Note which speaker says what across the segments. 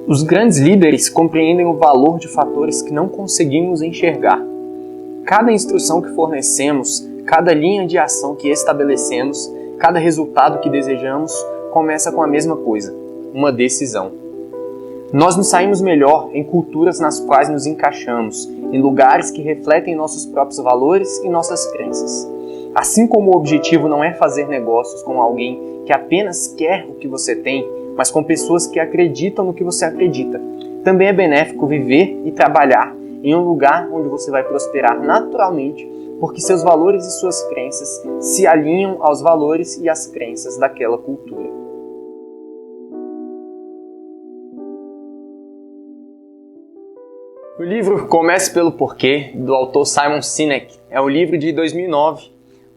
Speaker 1: Os grandes líderes compreendem o valor de fatores que não conseguimos enxergar. Cada instrução que fornecemos, cada linha de ação que estabelecemos, cada resultado que desejamos, começa com a mesma coisa: uma decisão. Nós nos saímos melhor em culturas nas quais nos encaixamos, em lugares que refletem nossos próprios valores e nossas crenças. Assim como o objetivo não é fazer negócios com alguém que apenas quer o que você tem, mas com pessoas que acreditam no que você acredita. Também é benéfico viver e trabalhar em um lugar onde você vai prosperar naturalmente, porque seus valores e suas crenças se alinham aos valores e às crenças daquela cultura. O livro Comece pelo Porquê, do autor Simon Sinek, é um livro de 2009,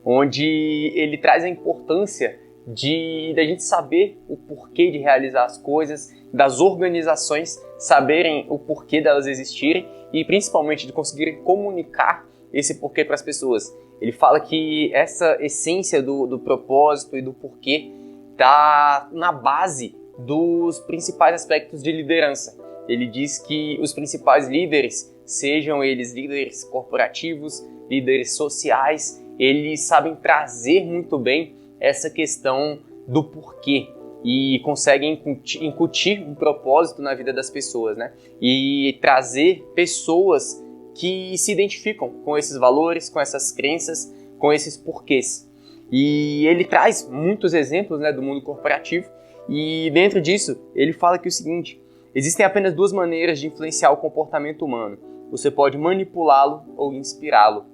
Speaker 1: onde ele traz a importância da gente saber o porquê de realizar as coisas, das organizações saberem o porquê delas existirem e principalmente de conseguirem comunicar esse porquê para as pessoas. Ele fala que essa essência do propósito e do porquê está na base dos principais aspectos de liderança. Ele diz que os principais líderes, sejam eles líderes corporativos, líderes sociais, eles sabem trazer muito bem essa questão do porquê e conseguem incutir um propósito na vida das pessoas, né? E trazer pessoas que se identificam com esses valores, com essas crenças, com esses porquês. E ele traz muitos exemplos, né, do mundo corporativo e dentro disso ele fala que o seguinte: existem apenas duas maneiras de influenciar o comportamento humano. Você pode manipulá-lo ou inspirá-lo.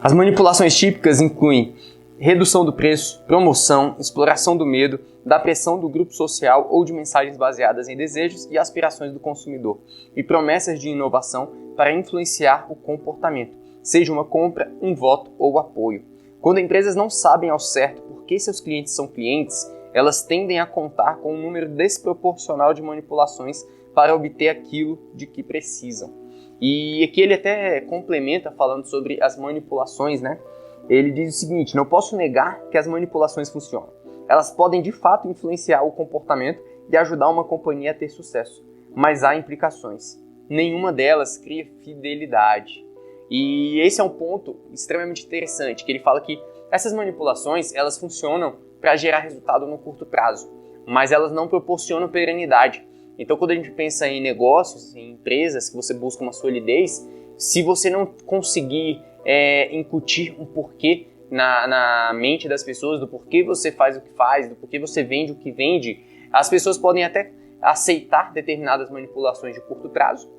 Speaker 1: As manipulações típicas incluem redução do preço, promoção, exploração do medo, da pressão do grupo social ou de mensagens baseadas em desejos e aspirações do consumidor, e promessas de inovação para influenciar o comportamento, seja uma compra, um voto ou apoio. Quando empresas não sabem ao certo por que seus clientes são clientes, elas tendem a contar com um número desproporcional de manipulações para obter aquilo de que precisam. E aqui ele até complementa falando sobre as manipulações, né? Ele diz o seguinte: não posso negar que as manipulações funcionam. Elas podem de fato influenciar o comportamento e ajudar uma companhia a ter sucesso, mas há implicações. Nenhuma delas cria fidelidade. E esse é um ponto extremamente interessante, que ele fala que essas manipulações, elas funcionam para gerar resultado no curto prazo, mas elas não proporcionam perenidade. Então, quando a gente pensa em negócios, em empresas, que você busca uma solidez, se você não conseguir incutir um porquê na mente das pessoas, do porquê você faz o que faz, do porquê você vende o que vende, as pessoas podem até aceitar determinadas manipulações de curto prazo,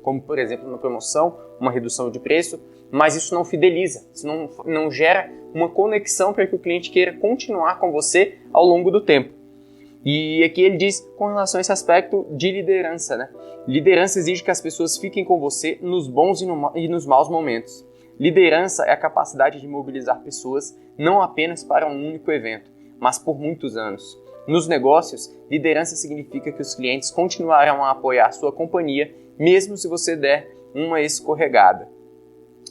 Speaker 1: como, por exemplo, uma promoção, uma redução de preço, mas isso não fideliza, isso não gera uma conexão para que o cliente queira continuar com você ao longo do tempo. E aqui ele diz com relação a esse aspecto de liderança, né? Liderança exige que as pessoas fiquem com você nos bons e nos maus momentos. Liderança é a capacidade de mobilizar pessoas não apenas para um único evento, mas por muitos anos. Nos negócios, liderança significa que os clientes continuarão a apoiar sua companhia, mesmo se você der uma escorregada.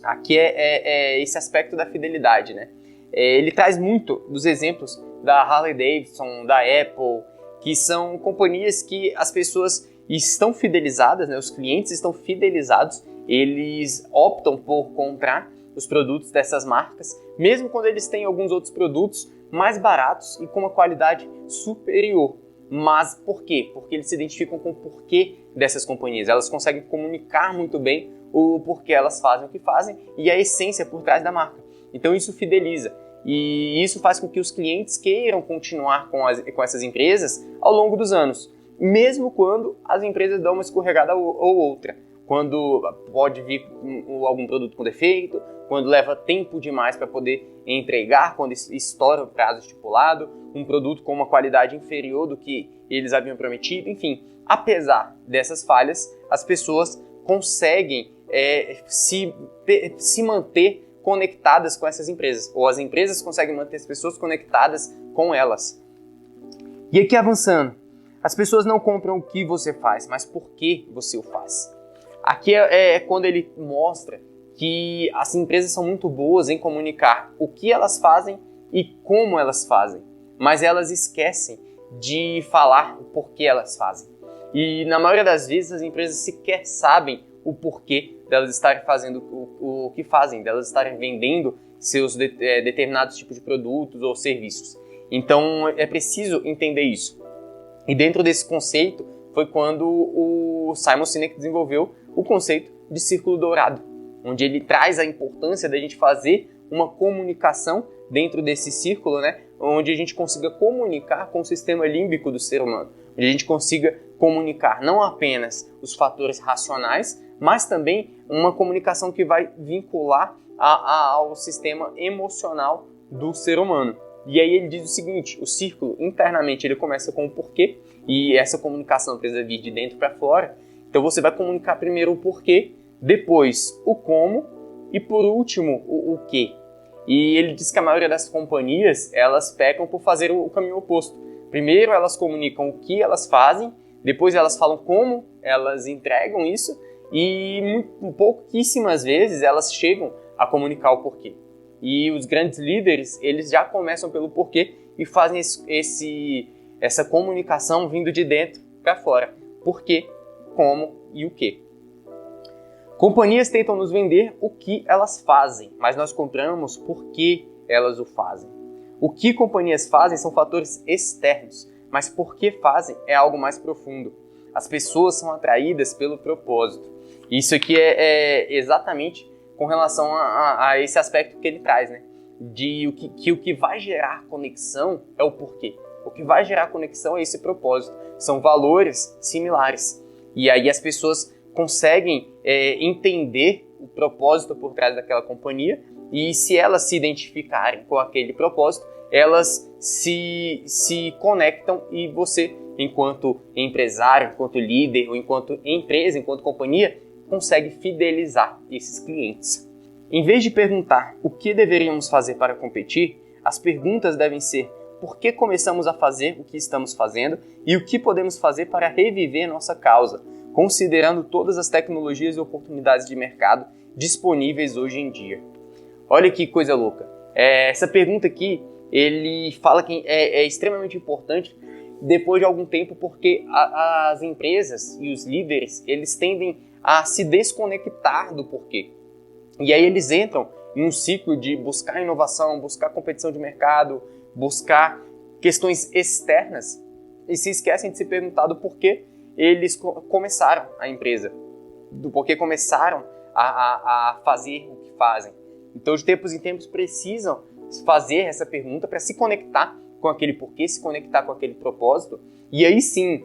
Speaker 1: Aqui é esse aspecto da fidelidade, né? Ele traz muito dos exemplos da Harley Davidson, da Apple, que são companhias que as pessoas estão fidelizadas, né? Os clientes estão fidelizados, eles optam por comprar os produtos dessas marcas, mesmo quando eles têm alguns outros produtos mais baratos e com uma qualidade superior. Mas por quê? Porque eles se identificam com o porquê dessas companhias. Elas conseguem comunicar muito bem o porquê elas fazem o que fazem e a essência por trás da marca. Então isso fideliza. E isso faz com que os clientes queiram continuar com essas empresas ao longo dos anos, mesmo quando as empresas dão uma escorregada ou outra. Quando pode vir algum produto com defeito, quando leva tempo demais para poder entregar, quando estoura o prazo estipulado, um produto com uma qualidade inferior do que eles haviam prometido, enfim. Apesar dessas falhas, as pessoas conseguem se manter conectadas com essas empresas, ou as empresas conseguem manter as pessoas conectadas com elas. E aqui avançando, as pessoas não compram o que você faz, mas por que você o faz. Aqui é quando ele mostra que as empresas são muito boas em comunicar o que elas fazem e como elas fazem, mas elas esquecem de falar o porquê elas fazem. E na maioria das vezes as empresas sequer sabem o porquê delas estarem fazendo o que fazem, delas estarem vendendo seus determinados tipos de produtos ou serviços. Então é preciso entender isso. E dentro desse conceito foi quando o Simon Sinek desenvolveu o conceito de círculo dourado, onde ele traz a importância da gente fazer uma comunicação dentro desse círculo, né, onde a gente consiga comunicar com o sistema límbico do ser humano, onde a gente consiga comunicar não apenas os fatores racionais, mas também uma comunicação que vai vincular ao sistema emocional do ser humano. E aí ele diz o seguinte: o círculo internamente ele começa com o porquê, e essa comunicação precisa vir de dentro para fora. Então você vai comunicar primeiro o porquê, depois o como e por último o quê. E ele diz que a maioria das companhias elas pecam por fazer o caminho oposto. Primeiro elas comunicam o que elas fazem, depois elas falam como elas entregam isso e pouquíssimas vezes elas chegam a comunicar o porquê. E os grandes líderes, eles já começam pelo porquê e fazem essa comunicação vindo de dentro para fora. Porquê, como e o quê. Companhias tentam nos vender o que elas fazem, mas nós compramos por que elas o fazem. O que companhias fazem são fatores externos, mas por que fazem é algo mais profundo. As pessoas são atraídas pelo propósito. Isso aqui é exatamente com relação a esse aspecto que ele traz, né? De o que vai gerar conexão é o porquê. O que vai gerar conexão é esse propósito. São valores similares. E aí as pessoas conseguem entender o propósito por trás daquela companhia e se elas se identificarem com aquele propósito, elas se conectam e você, enquanto empresário, enquanto líder, ou enquanto empresa, enquanto companhia, consegue fidelizar esses clientes. Em vez de perguntar o que deveríamos fazer para competir, as perguntas devem ser: por que começamos a fazer o que estamos fazendo e o que podemos fazer para reviver nossa causa, considerando todas as tecnologias e oportunidades de mercado disponíveis hoje em dia. Olha que coisa louca. Essa pergunta aqui, ele fala que é extremamente importante depois de algum tempo, porque as empresas e os líderes, eles tendem a se desconectar do porquê. E aí eles entram em um ciclo de buscar inovação, buscar competição de mercado, buscar questões externas e se esquecem de se perguntar do porquê eles começaram a empresa, do porquê começaram a fazer o que fazem. Então, de tempos em tempos, precisam fazer essa pergunta para se conectar com aquele porquê, se conectar com aquele propósito. E aí sim,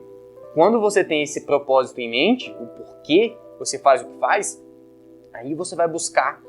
Speaker 1: quando você tem esse propósito em mente, o porquê você faz o que faz, aí você vai buscar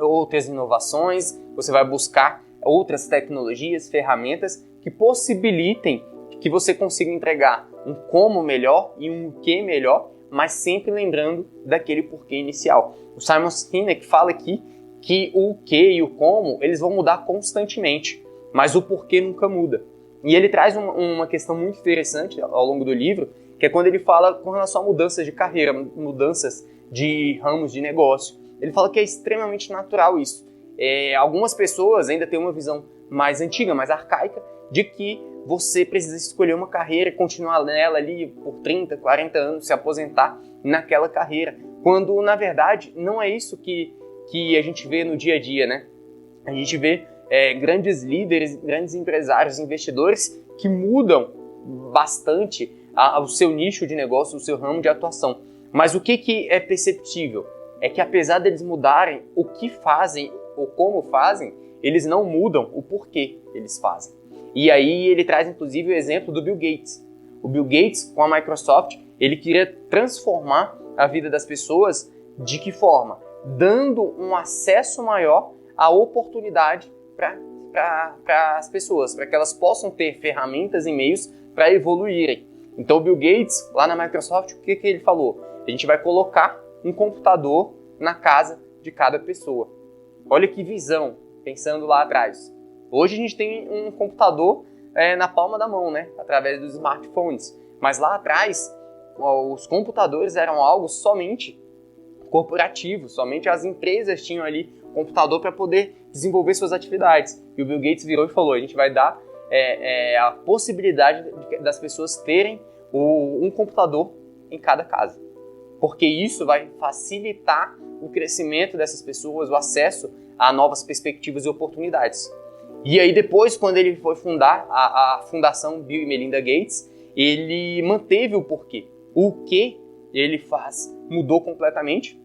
Speaker 1: outras inovações, você vai buscar outras tecnologias, ferramentas que possibilitem que você consiga entregar um como melhor e um que melhor, mas sempre lembrando daquele porquê inicial. O Simon Sinek fala aqui que o que e o como eles vão mudar constantemente, mas o porquê nunca muda. E ele traz uma questão muito interessante ao longo do livro, que é quando ele fala com relação a mudanças de carreira, mudanças de ramos de negócio. Ele fala que é extremamente natural isso. Algumas pessoas ainda têm uma visão mais antiga, mais arcaica, de que você precisa escolher uma carreira e continuar nela ali por 30, 40 anos, se aposentar naquela carreira. Quando, na verdade, não é isso que a gente vê no dia a dia, né? A gente vê grandes líderes, grandes empresários, investidores que mudam bastante o seu nicho de negócio, o seu ramo de atuação. Mas o que é perceptível? É que apesar deles mudarem o que fazem ou como fazem, eles não mudam o porquê eles fazem. E aí ele traz inclusive o exemplo do Bill Gates. O Bill Gates, com a Microsoft, ele queria transformar a vida das pessoas de que forma? Dando um acesso maior à oportunidade para as pessoas, para que elas possam ter ferramentas e meios para evoluírem. Então o Bill Gates, lá na Microsoft, o que ele falou? A gente vai colocar um computador na casa de cada pessoa. Olha que visão, pensando lá atrás. Hoje a gente tem um computador na palma da mão, né? Através dos smartphones. Mas lá atrás, os computadores eram algo somente corporativo, somente as empresas tinham ali computador para poder desenvolver suas atividades. E o Bill Gates virou e falou: a gente vai dar a possibilidade das pessoas terem um computador em cada casa, porque isso vai facilitar o crescimento dessas pessoas, o acesso a novas perspectivas e oportunidades. E aí depois, quando ele foi fundar a Fundação Bill e Melinda Gates, ele manteve o porquê. O que ele faz mudou completamente,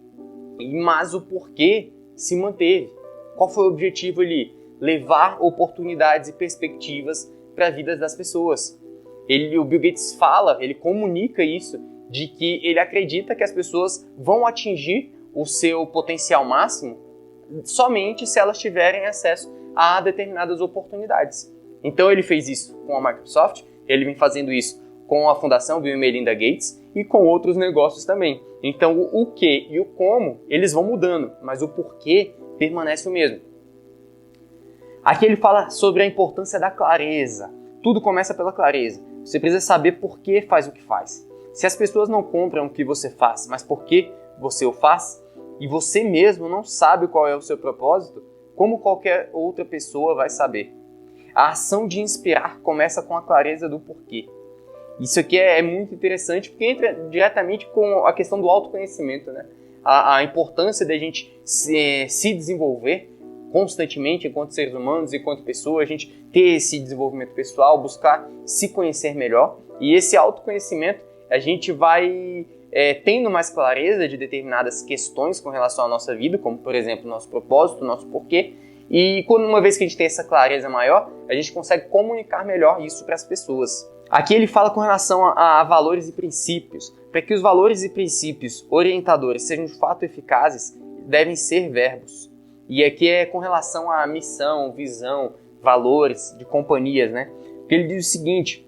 Speaker 1: mas o porquê se manteve. Qual foi o objetivo ali? Levar oportunidades e perspectivas para a vida das pessoas. O Bill Gates fala, ele comunica isso, de que ele acredita que as pessoas vão atingir o seu potencial máximo somente se elas tiverem acesso a determinadas oportunidades. Então ele fez isso com a Microsoft, ele vem fazendo isso com a Fundação Bill e Melinda Gates e com outros negócios também. Então o que e o como, eles vão mudando, mas o porquê permanece o mesmo. Aqui ele fala sobre a importância da clareza. Tudo começa pela clareza. Você precisa saber por que faz o que faz. Se as pessoas não compram o que você faz, mas por que você o faz, e você mesmo não sabe qual é o seu propósito, como qualquer outra pessoa vai saber? A ação de inspirar começa com a clareza do porquê. Isso aqui é muito interessante porque entra diretamente com a questão do autoconhecimento, né? A importância da gente se desenvolver constantemente enquanto seres humanos, enquanto pessoa, a gente ter esse desenvolvimento pessoal, buscar se conhecer melhor. E esse autoconhecimento a gente vai tendo mais clareza de determinadas questões com relação à nossa vida, como por exemplo nosso propósito, nosso porquê. E uma vez que a gente tem essa clareza maior, a gente consegue comunicar melhor isso para as pessoas. Aqui ele fala com relação a valores e princípios. Para que os valores e princípios orientadores sejam de fato eficazes, devem ser verbos. E aqui é com relação à missão, visão, valores de companhias, né? Porque ele diz o seguinte: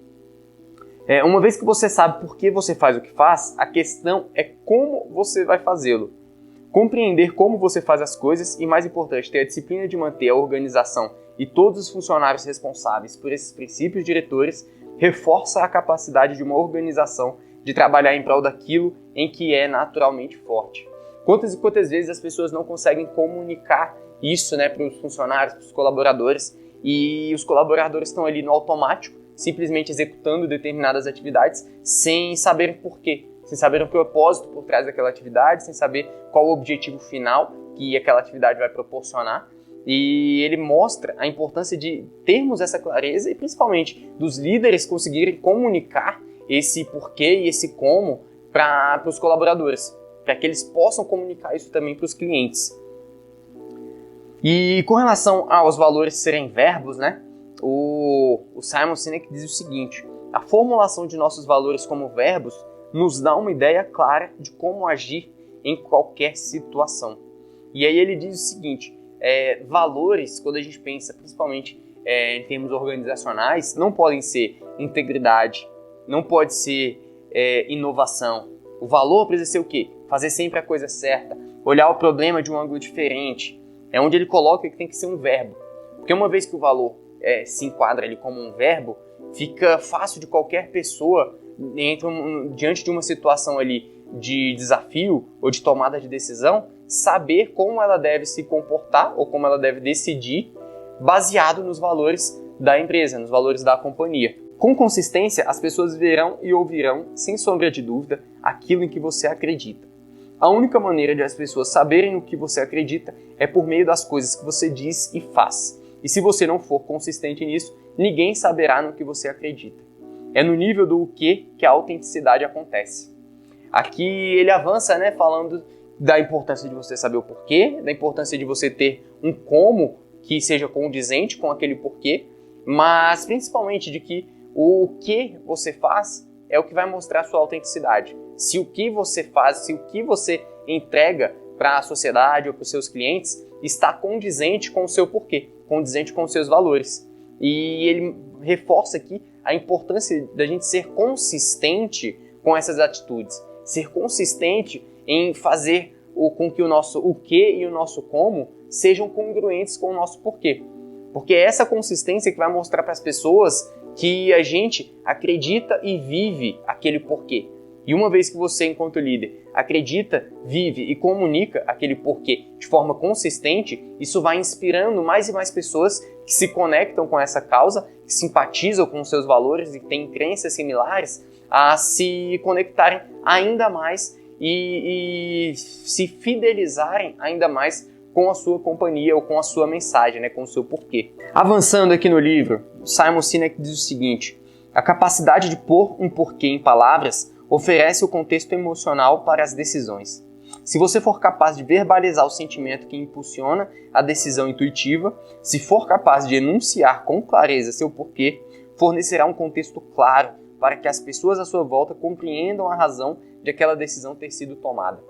Speaker 1: uma vez que você sabe por que você faz o que faz, a questão é como você vai fazê-lo. Compreender como você faz as coisas e, mais importante, ter a disciplina de manter a organização e todos os funcionários responsáveis por esses princípios diretores reforça a capacidade de uma organização de trabalhar em prol daquilo em que é naturalmente forte. Quantas e quantas vezes as pessoas não conseguem comunicar isso, né, para os funcionários, para os colaboradores, e os colaboradores estão ali no automático, simplesmente executando determinadas atividades sem saber porquê, sem saber o propósito por trás daquela atividade, sem saber qual o objetivo final que aquela atividade vai proporcionar. E ele mostra a importância de termos essa clareza e principalmente dos líderes conseguirem comunicar esse porquê e esse como para os colaboradores, para que eles possam comunicar isso também para os clientes. E com relação aos valores serem verbos, né? O Simon Sinek diz o seguinte: a formulação de nossos valores como verbos nos dá uma ideia clara de como agir em qualquer situação. E aí ele diz o seguinte: valores, quando a gente pensa principalmente em termos organizacionais, não podem ser integridade, não pode ser inovação. O valor precisa ser o quê? Fazer sempre a coisa certa, olhar o problema de um ângulo diferente. É onde ele coloca que tem que ser um verbo. Porque uma vez que o valor se enquadra ali como um verbo, fica fácil de qualquer pessoa, diante de uma situação ali de desafio ou de tomada de decisão, saber como ela deve se comportar ou como ela deve decidir baseado nos valores da empresa, nos valores da companhia. Com consistência, as pessoas verão e ouvirão, sem sombra de dúvida, aquilo em que você acredita. A única maneira de as pessoas saberem o que você acredita é por meio das coisas que você diz e faz. E se você não for consistente nisso, ninguém saberá no que você acredita. É no nível do que a autenticidade acontece. Aqui ele avança, né, falando da importância de você saber o porquê, da importância de você ter um como que seja condizente com aquele porquê, mas principalmente de que o que você faz é o que vai mostrar a sua autenticidade. Se o que você faz, se o que você entrega para a sociedade ou para os seus clientes está condizente com o seu porquê, condizente com os seus valores. E ele reforça aqui a importância da gente ser consistente com essas atitudes, ser consistente em fazer com que o nosso o que e o nosso como sejam congruentes com o nosso porquê. Porque é essa consistência que vai mostrar para as pessoas que a gente acredita e vive aquele porquê. E uma vez que você, enquanto líder, acredita, vive e comunica aquele porquê de forma consistente, isso vai inspirando mais e mais pessoas que se conectam com essa causa, que simpatizam com os seus valores e têm crenças similares, a se conectarem ainda mais e se fidelizarem ainda mais com a sua companhia ou com a sua mensagem, né, com o seu porquê. Avançando aqui no livro, Simon Sinek diz o seguinte: a capacidade de pôr um porquê em palavras oferece o contexto emocional para as decisões. Se você for capaz de verbalizar o sentimento que impulsiona a decisão intuitiva, se for capaz de enunciar com clareza seu porquê, fornecerá um contexto claro para que as pessoas à sua volta compreendam a razão de aquela decisão ter sido tomada.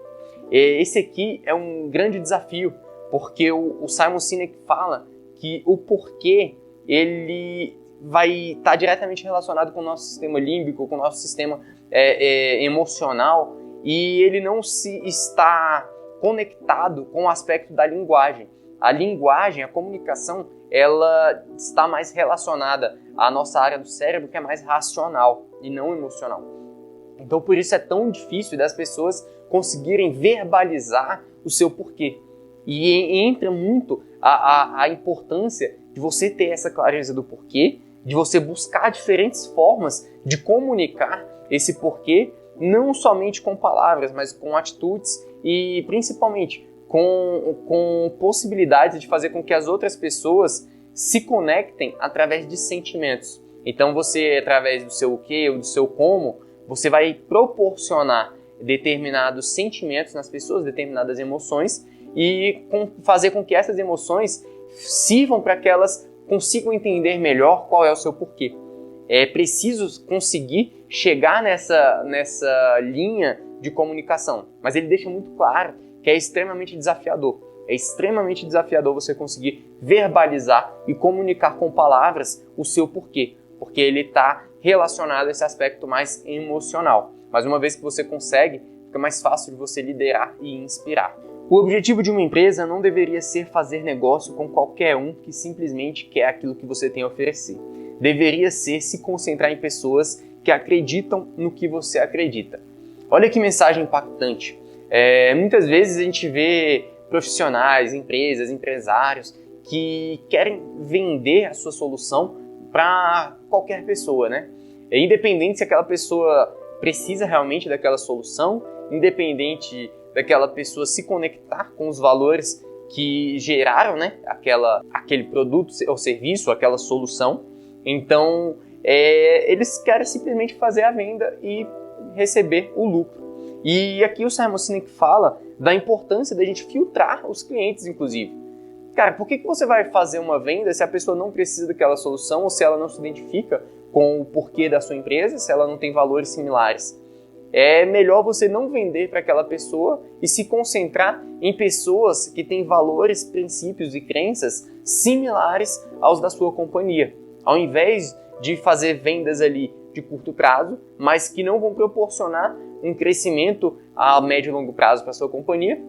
Speaker 1: Esse aqui é um grande desafio, porque o Simon Sinek fala que o porquê ele vai estar diretamente relacionado com o nosso sistema límbico, com o nosso sistema emocional, e ele não se está conectado com o aspecto da linguagem. A linguagem, a comunicação, ela está mais relacionada à nossa área do cérebro, que é mais racional e não emocional. Então, por isso é tão difícil das pessoas conseguirem verbalizar o seu porquê. E entra muito a importância de você ter essa clareza do porquê, de você buscar diferentes formas de comunicar esse porquê, não somente com palavras, mas com atitudes e principalmente com possibilidades de fazer com que as outras pessoas se conectem através de sentimentos. Então você, através do seu o quê ou do seu como, você vai proporcionar determinados sentimentos nas pessoas, determinadas emoções, e fazer com que essas emoções sirvam para que elas consigam entender melhor qual é o seu porquê. É preciso conseguir chegar nessa linha de comunicação, mas ele deixa muito claro que é extremamente desafiador. É extremamente desafiador você conseguir verbalizar e comunicar com palavras o seu porquê, porque ele está relacionado a esse aspecto mais emocional. Mas uma vez que você consegue, fica mais fácil de você liderar e inspirar. O objetivo de uma empresa não deveria ser fazer negócio com qualquer um que simplesmente quer aquilo que você tem a oferecer. Deveria ser se concentrar em pessoas que acreditam no que você acredita. Olha que mensagem impactante. Muitas vezes a gente vê profissionais, empresas, empresários que querem vender a sua solução para qualquer pessoa, né? Independente se aquela pessoa precisa realmente daquela solução, independente daquela pessoa se conectar com os valores que geraram, né, aquele produto ou serviço, aquela solução. Então, eles querem simplesmente fazer a venda e receber o lucro. E aqui o Simon Sinek fala da importância da gente filtrar os clientes, inclusive. Cara, por que você vai fazer uma venda se a pessoa não precisa daquela solução ou se ela não se identifica com o porquê da sua empresa, se ela não tem valores similares? É melhor você não vender para aquela pessoa e se concentrar em pessoas que têm valores, princípios e crenças similares aos da sua companhia. Ao invés de fazer vendas ali de curto prazo, mas que não vão proporcionar um crescimento a médio e longo prazo para a sua companhia,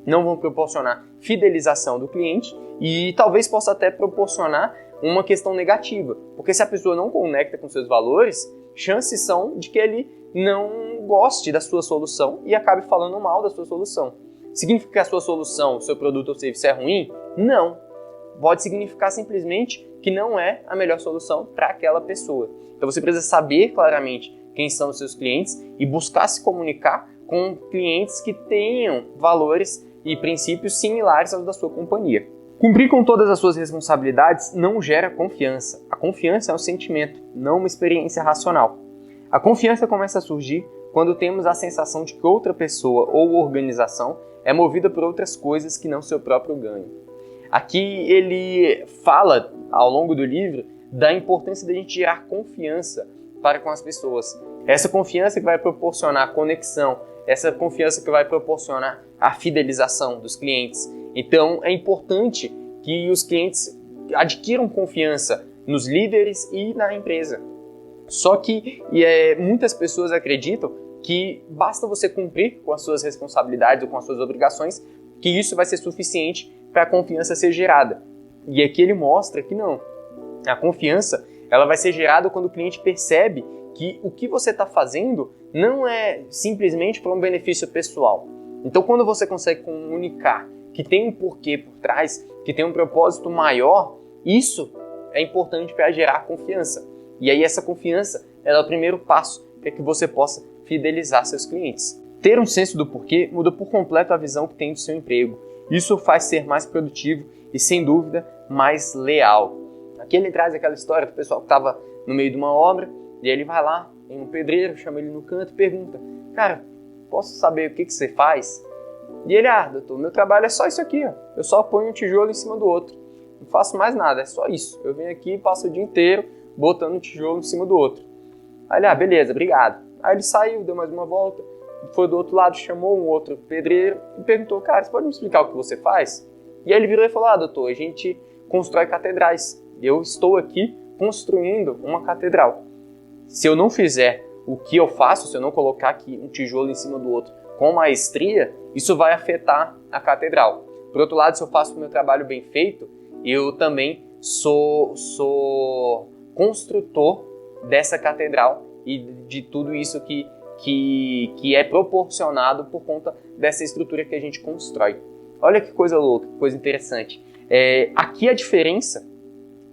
Speaker 1: não vão proporcionar fidelização do cliente e talvez possa até proporcionar uma questão negativa, porque se a pessoa não conecta com seus valores, chances são de que ele não goste da sua solução e acabe falando mal da sua solução. Significa que a sua solução, o seu produto ou serviço é ruim? Não. Pode significar simplesmente que não é a melhor solução para aquela pessoa. Então você precisa saber claramente quem são os seus clientes e buscar se comunicar com clientes que tenham valores e princípios similares aos da sua companhia. Cumprir com todas as suas responsabilidades não gera confiança. A confiança é um sentimento, não uma experiência racional. A confiança começa a surgir quando temos a sensação de que outra pessoa ou organização é movida por outras coisas que não seu próprio ganho. Aqui ele fala, ao longo do livro, da importância de a gente gerar confiança para com as pessoas. Essa confiança que vai proporcionar conexão, essa confiança que vai proporcionar a fidelização dos clientes. Então é importante que os clientes adquiram confiança nos líderes e na empresa. Só que muitas pessoas acreditam que basta você cumprir com as suas responsabilidades ou com as suas obrigações, que isso vai ser suficiente para a confiança ser gerada. E aqui ele mostra que não. A confiança ela vai ser gerada quando o cliente percebe que o que você está fazendo não é simplesmente para um benefício pessoal. Então, quando você consegue comunicar que tem um porquê por trás, que tem um propósito maior, isso é importante para gerar confiança. E aí essa confiança ela é o primeiro passo para que você possa fidelizar seus clientes. Ter um senso do porquê muda por completo a visão que tem do seu emprego. Isso faz ser mais produtivo e, sem dúvida, mais leal. Aqui ele traz aquela história do pessoal que estava no meio de uma obra, e ele vai lá, tem um pedreiro, chama ele no canto e pergunta: cara, posso saber o que você faz? E ele: doutor, meu trabalho é só isso aqui, ó. Eu só ponho um tijolo em cima do outro. Não faço mais nada, é só isso. Eu venho aqui e passo o dia inteiro botando um tijolo em cima do outro. Aí ele: beleza, obrigado. Aí ele saiu, deu mais uma volta, foi do outro lado, chamou um outro pedreiro e perguntou: cara, você pode me explicar o que você faz? E aí ele virou e falou: doutor, a gente constrói catedrais. Eu estou aqui construindo uma catedral. Se eu não fizer o que eu faço, se eu não colocar aqui um tijolo em cima do outro com maestria, isso vai afetar a catedral. Por outro lado, se eu faço o meu trabalho bem feito, eu também sou construtor dessa catedral e de tudo isso que é proporcionado por conta dessa estrutura que a gente constrói. Olha que coisa louca, que coisa interessante. Aqui a diferença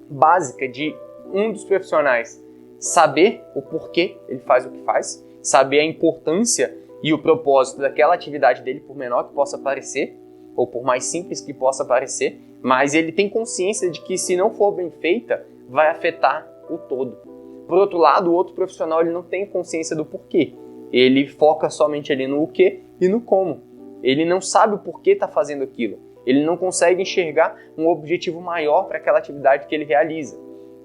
Speaker 1: básica de um dos profissionais saber o porquê ele faz o que faz, saber a importância e o propósito daquela atividade dele, por menor que possa parecer, ou por mais simples que possa parecer, mas ele tem consciência de que, se não for bem feita, vai afetar o todo. Por outro lado, o outro profissional ele não tem consciência do porquê. Ele foca somente ali no o quê e no como. Ele não sabe o porquê está fazendo aquilo. Ele não consegue enxergar um objetivo maior para aquela atividade que ele realiza.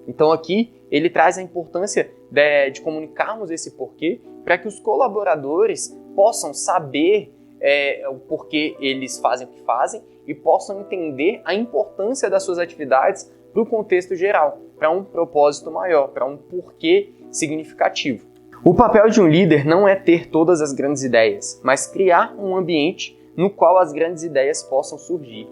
Speaker 1: Então aqui ele traz a importância de comunicarmos esse porquê para que os colaboradores possam saber o porquê eles fazem o que fazem e possam entender a importância das suas atividades para o contexto geral, para um propósito maior, para um porquê significativo. O papel de um líder não é ter todas as grandes ideias, mas criar um ambiente no qual as grandes ideias possam surgir.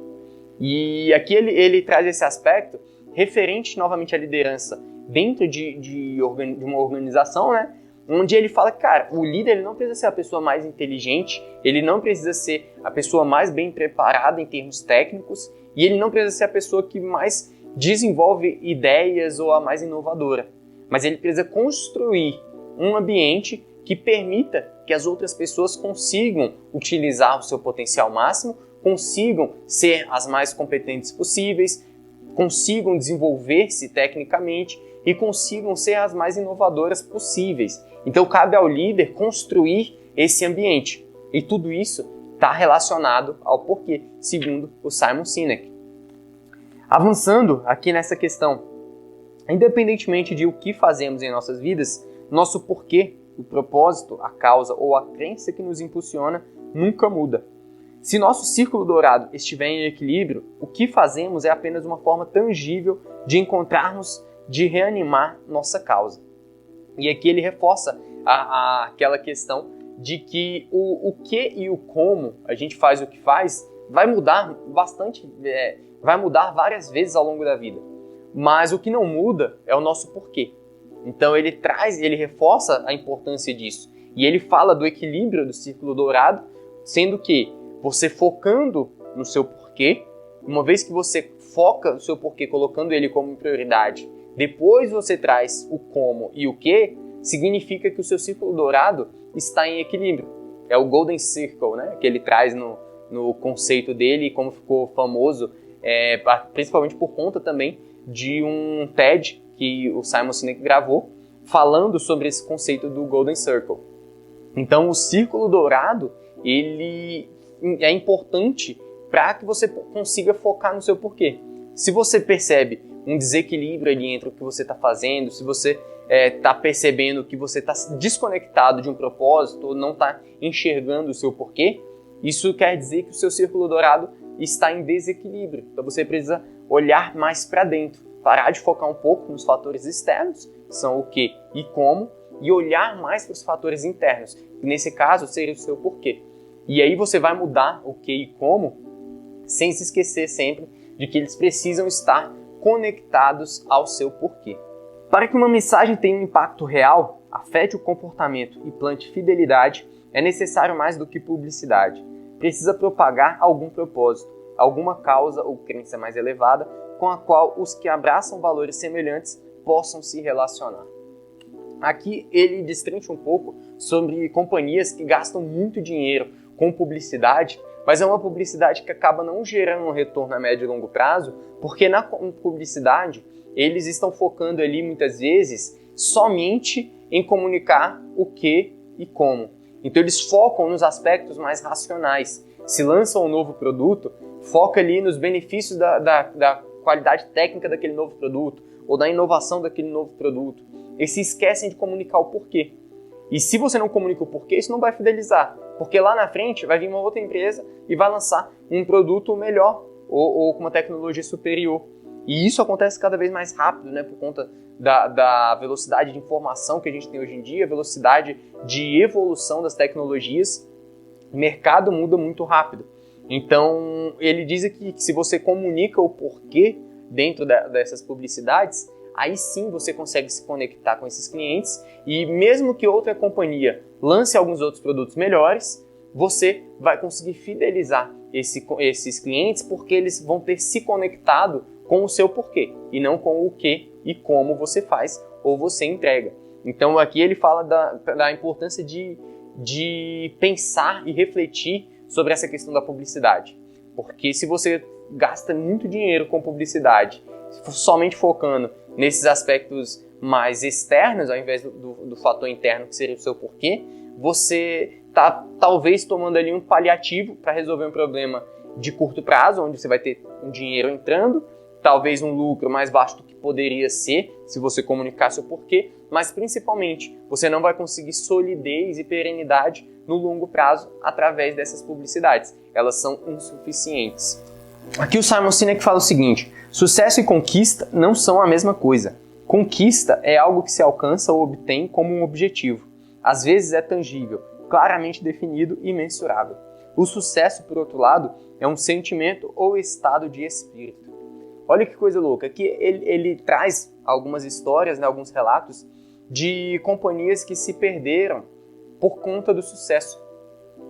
Speaker 1: E aqui ele traz esse aspecto referente novamente à liderança dentro de uma organização, né? Onde ele fala que, cara, o líder ele não precisa ser a pessoa mais inteligente, ele não precisa ser a pessoa mais bem preparada em termos técnicos e ele não precisa ser a pessoa que mais desenvolve ideias ou a mais inovadora. Mas ele precisa construir um ambiente que permita que as outras pessoas consigam utilizar o seu potencial máximo, consigam ser as mais competentes possíveis, consigam desenvolver-se tecnicamente e consigam ser as mais inovadoras possíveis. Então cabe ao líder construir esse ambiente. E tudo isso está relacionado ao porquê, segundo o Simon Sinek. Avançando aqui nessa questão, independentemente de o que fazemos em nossas vidas, nosso porquê, o propósito, a causa ou a crença que nos impulsiona nunca muda. Se nosso círculo dourado estiver em equilíbrio, o que fazemos é apenas uma forma tangível de encontrarmos, de reanimar nossa causa. E aqui ele reforça aquela questão de que o que e o como a gente faz o que faz vai mudar bastante, vai mudar várias vezes ao longo da vida. Mas o que não muda é o nosso porquê. Então ele reforça a importância disso. E ele fala do equilíbrio do círculo dourado, sendo que você focando no seu porquê, uma vez que você foca no seu porquê, colocando ele como prioridade, depois você traz o como e o que, significa que o seu círculo dourado está em equilíbrio. É o Golden Circle, né, que ele traz no conceito dele, e como ficou famoso, principalmente por conta também de um TED que o Simon Sinek gravou, falando sobre esse conceito do Golden Circle. Então o círculo dourado, ele é importante para que você consiga focar no seu porquê. Se você percebe um desequilíbrio ali entre o que você está fazendo, se você está percebendo que você está desconectado de um propósito ou não está enxergando o seu porquê, isso quer dizer que o seu círculo dourado está em desequilíbrio. Então você precisa olhar mais para dentro, parar de focar um pouco nos fatores externos, que são o que e como, e olhar mais para os fatores internos, que nesse caso seria o seu porquê. E aí você vai mudar o que e como, sem se esquecer sempre de que eles precisam estar conectados ao seu porquê. Para que uma mensagem tenha um impacto real, afete o comportamento e plante fidelidade, é necessário mais do que publicidade. Precisa propagar algum propósito, alguma causa ou crença mais elevada com a qual os que abraçam valores semelhantes possam se relacionar. Aqui ele destrincha um pouco sobre companhias que gastam muito dinheiro com publicidade, mas é uma publicidade que acaba não gerando um retorno a médio e longo prazo, porque na publicidade eles estão focando ali muitas vezes somente em comunicar o que e como. Então eles focam nos aspectos mais racionais. Se lançam um novo produto, foca ali nos benefícios da qualidade técnica daquele novo produto ou da inovação daquele novo produto. Eles se esquecem de comunicar o porquê. E se você não comunica o porquê, isso não vai fidelizar. Porque lá na frente vai vir uma outra empresa e vai lançar um produto melhor ou com uma tecnologia superior. E isso acontece cada vez mais rápido, né, por conta da velocidade de informação que a gente tem hoje em dia, velocidade de evolução das tecnologias. O mercado muda muito rápido. Então, ele diz aqui que se você comunica o porquê dentro dessas publicidades, aí sim você consegue se conectar com esses clientes e mesmo que outra companhia lance alguns outros produtos melhores, você vai conseguir fidelizar esses clientes porque eles vão ter se conectado com o seu porquê e não com o que e como você faz ou você entrega. Então aqui ele fala da importância de pensar e refletir sobre essa questão da publicidade. Porque se você gasta muito dinheiro com publicidade, somente focando nesses aspectos mais externos, ao invés do fator interno, que seria o seu porquê, você está talvez tomando ali um paliativo para resolver um problema de curto prazo, onde você vai ter um dinheiro entrando, talvez um lucro mais baixo do que poderia ser se você comunicasse o porquê, mas principalmente você não vai conseguir solidez e perenidade no longo prazo através dessas publicidades. Elas são insuficientes. Aqui o Simon Sinek fala o seguinte: sucesso e conquista não são a mesma coisa. Conquista é algo que se alcança ou obtém como um objetivo. Às vezes é tangível, claramente definido e mensurável. O sucesso, por outro lado, é um sentimento ou estado de espírito. Olha que coisa louca, aqui ele traz algumas histórias, né, alguns relatos de companhias que se perderam por conta do sucesso.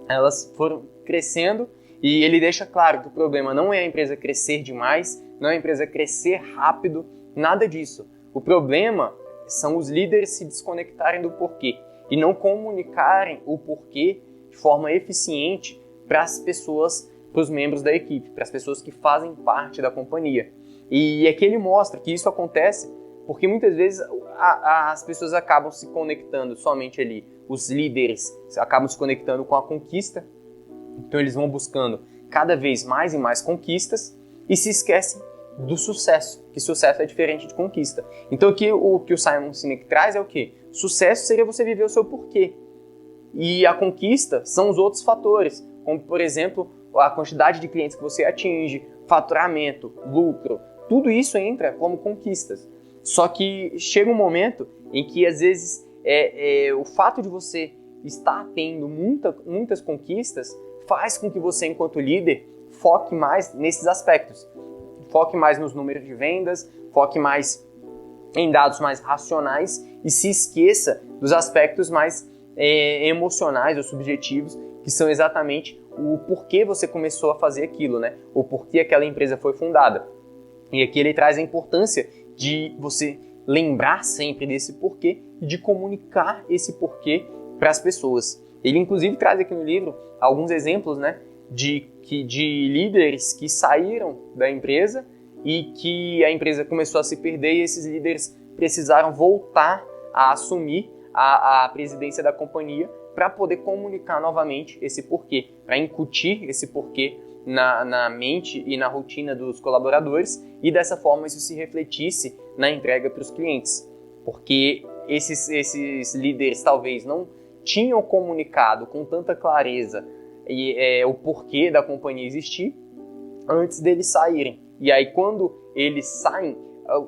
Speaker 1: Elas foram crescendo e ele deixa claro que o problema não é a empresa crescer demais, não é a empresa crescer rápido, nada disso. O problema são os líderes se desconectarem do porquê e não comunicarem o porquê de forma eficiente para as pessoas, para os membros da equipe, para as pessoas que fazem parte da companhia. E aqui ele mostra que isso acontece porque muitas vezes as pessoas acabam se conectando somente ali, os líderes acabam se conectando com a conquista, então eles vão buscando cada vez mais e mais conquistas e se esquecem do sucesso, que sucesso é diferente de conquista. Então aqui o que o Simon Sinek traz é o quê? Sucesso seria você viver o seu porquê. E a conquista são os outros fatores, como por exemplo a quantidade de clientes que você atinge, faturamento, lucro, tudo isso entra como conquistas. Só que chega um momento em que às vezes o fato de você estar tendo muitas conquistas faz com que você, enquanto líder, foque mais nesses aspectos. Foque mais nos números de vendas, foque mais em dados mais racionais e se esqueça dos aspectos mais emocionais ou subjetivos, que são exatamente o porquê você começou a fazer aquilo, né? O porquê aquela empresa foi fundada. E aqui ele traz a importância de você lembrar sempre desse porquê e de comunicar esse porquê para as pessoas. Ele inclusive traz aqui no livro alguns exemplos, né, de líderes que saíram da empresa e que a empresa começou a se perder e esses líderes precisaram voltar a assumir a presidência da companhia para poder comunicar novamente esse porquê, para incutir esse porquê na mente e na rotina dos colaboradores e dessa forma isso se refletisse na entrega para os clientes. Porque esses líderes talvez não tinham comunicado com tanta clareza o porquê da companhia existir antes deles saírem. E aí quando eles saem,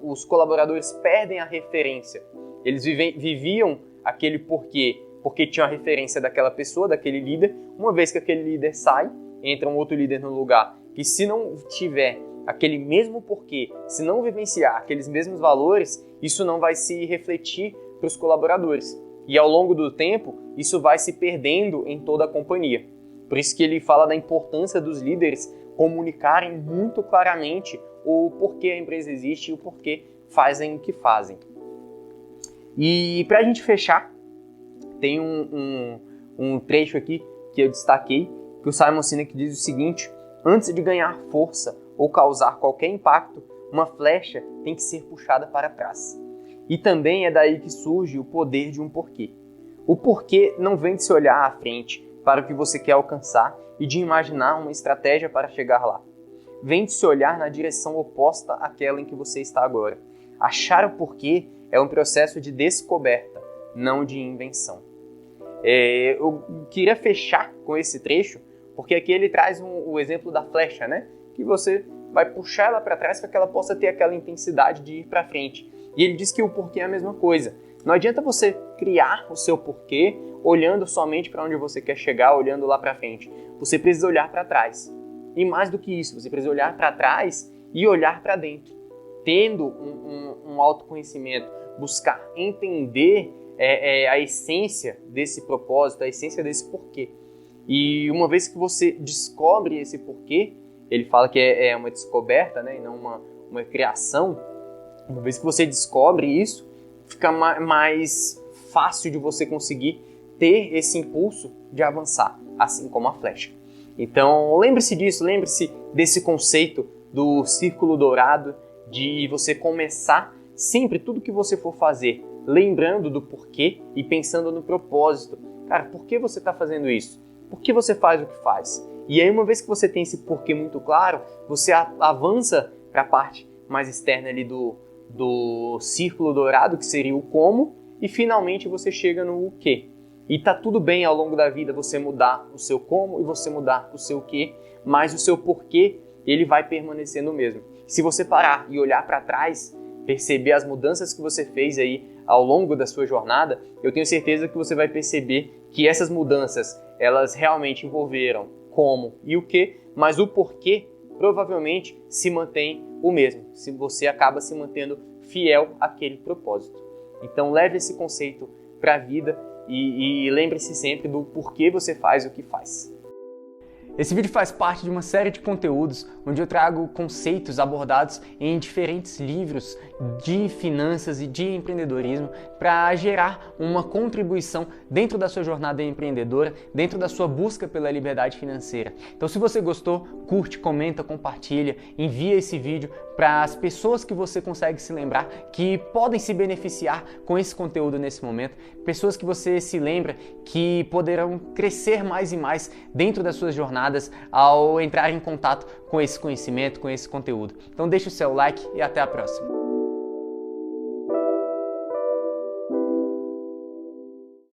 Speaker 1: os colaboradores perdem a referência. Eles viviam aquele porquê porque tinham a referência daquela pessoa, daquele líder. Uma vez que aquele líder sai, entra um outro líder no lugar, que se não tiver aquele mesmo porquê, se não vivenciar aqueles mesmos valores, isso não vai se refletir para os colaboradores. E ao longo do tempo, isso vai se perdendo em toda a companhia. Por isso que ele fala da importância dos líderes comunicarem muito claramente o porquê a empresa existe e o porquê fazem o que fazem. E para a gente fechar, tem um trecho aqui que eu destaquei, que o Simon Sinek diz o seguinte: antes de ganhar força ou causar qualquer impacto, uma flecha tem que ser puxada para trás. E também é daí que surge o poder de um porquê. O porquê não vem de se olhar à frente para o que você quer alcançar e de imaginar uma estratégia para chegar lá. Vem de se olhar na direção oposta àquela em que você está agora. Achar o porquê é um processo de descoberta, não de invenção. Eu queria fechar com esse trecho, porque aqui ele traz o exemplo da flecha, né? Que você vai puxar ela para trás para que ela possa ter aquela intensidade de ir para frente. E ele diz que o porquê é a mesma coisa. Não adianta você criar o seu porquê olhando somente para onde você quer chegar, olhando lá para frente. Você precisa olhar para trás. E mais do que isso, você precisa olhar para trás e olhar para dentro. Tendo um autoconhecimento, buscar entender a essência desse propósito, a essência desse porquê. E uma vez que você descobre esse porquê, ele fala que é uma descoberta, né, e não uma criação. Uma vez que você descobre isso, fica mais fácil de você conseguir ter esse impulso de avançar, assim como a flecha. Então, lembre-se disso, lembre-se desse conceito do círculo dourado, de você começar sempre tudo que você for fazer, lembrando do porquê e pensando no propósito. Cara, por que você está fazendo isso? Por que você faz o que faz? E aí, uma vez que você tem esse porquê muito claro, você avança para a parte mais externa ali do círculo dourado, que seria o como, e finalmente você chega no o quê. E tá tudo bem ao longo da vida você mudar o seu como e você mudar o seu quê, mas o seu porquê, ele vai permanecendo o mesmo. Se você parar e olhar para trás, perceber as mudanças que você fez aí ao longo da sua jornada, eu tenho certeza que você vai perceber que essas mudanças, elas realmente envolveram como e o quê, mas o porquê provavelmente se mantém o mesmo, se você acaba se mantendo fiel àquele propósito. Então leve esse conceito para a vida e lembre-se sempre do porquê você faz o que faz. Esse vídeo faz parte de uma série de conteúdos onde eu trago conceitos abordados em diferentes livros de finanças e de empreendedorismo para gerar uma contribuição dentro da sua jornada empreendedora, dentro da sua busca pela liberdade financeira. Então, se você gostou, curte, comenta, compartilha, envia esse vídeo para as pessoas que você consegue se lembrar que podem se beneficiar com esse conteúdo nesse momento, pessoas que você se lembra que poderão crescer mais e mais dentro das suas jornadas ao entrar em contato com esse conhecimento, com esse conteúdo. Então deixa o seu like e até a próxima.